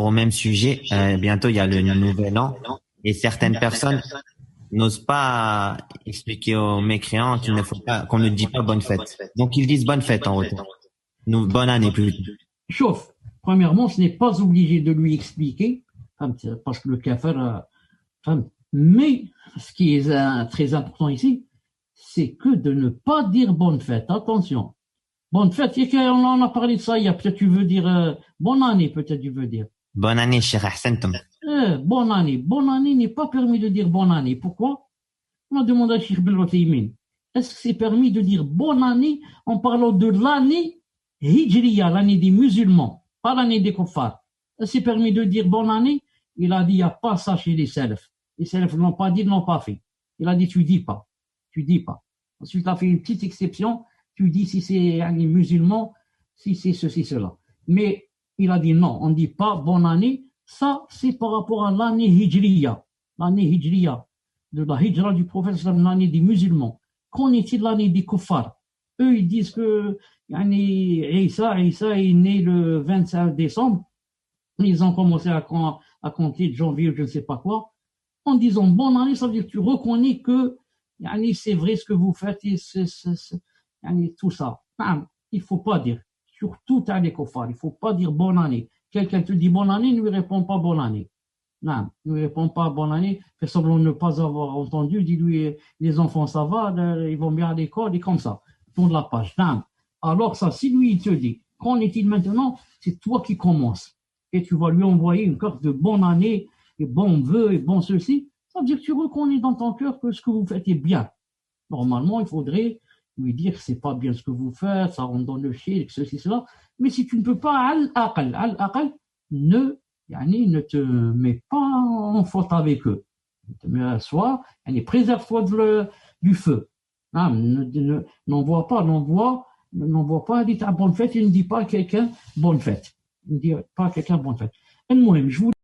Au même sujet, bientôt il y a le nouvel an et certaines personnes n'osent pas expliquer aux mécréants qu'il ne faut pas, qu'on ne dit pas bonne fête. Donc ils disent bonne fête en retour. Nous, bonne année plutôt. Chauffe. Premièrement, ce n'est pas obligé de lui expliquer, parce que le kafir, mais ce qui est très important ici, c'est que de ne pas dire bonne fête. Attention. Bonne fête, on en a parlé de ça il y a peut-être tu veux dire bonne année, peut-être tu veux dire. Bonne année, cher Ahsantum. Bonne année. Bonne année n'est pas permis de dire bonne année. Pourquoi? On a demandé à Cheikh Ben Othaymin. Est-ce que c'est permis de dire bonne année en parlant de l'année Hijriya, l'année des musulmans, pas l'année des kuffars? Est-ce que c'est permis de dire bonne année? Il a dit, il n'y a pas ça chez les salafs. Les salafs ne l'ont pas dit, ne l'ont pas fait. Il a dit, tu dis pas. Tu dis pas. Ensuite, il a fait une petite exception. Tu dis si c'est les musulmans, si c'est ceci, cela. Mais il a dit non, on ne dit pas bonne année. Ça, c'est par rapport à l'année Hijriya. L'année Hijriya, de la Hijra du prophète, l'année des musulmans. Qu'en est-il de l'année des kuffars? Eux, ils disent que Isa est né le 25 décembre. Ils ont commencé à compter de janvier ou je ne sais pas quoi. En disant bonne année, ça veut dire que tu reconnais que c'est vrai ce que vous faites et tout ça. Il ne faut pas dire. Surtout à les kuffars, il ne faut pas dire bonne année. Quelqu'un te dit bonne année, ne lui répond pas bonne année. Non, ne lui répond pas bonne année, fait semblant de ne pas avoir entendu, dis-lui les enfants ça va, ils vont bien à l'école et comme ça. Tourne la page. Non. Alors ça, si lui il te dit, qu'en est-il maintenant? C'est toi qui commences. Et tu vas lui envoyer une carte de bonne année et bon vœu et bon ceci. Ça veut dire que tu reconnais dans ton cœur que ce que vous faites est bien. Normalement, il faudrait lui dire que c'est pas bien ce que vous faites, ça rentre dans le shirk, ceci, cela. Mais si tu ne peux pas, al-aqal, ne te mets pas en faute avec eux. Soit, préserve-toi du feu. N'envoie pas, dit à bonne fête, il ne dit pas à quelqu'un bonne fête. Il ne dit pas à quelqu'un bonne fête. Je vous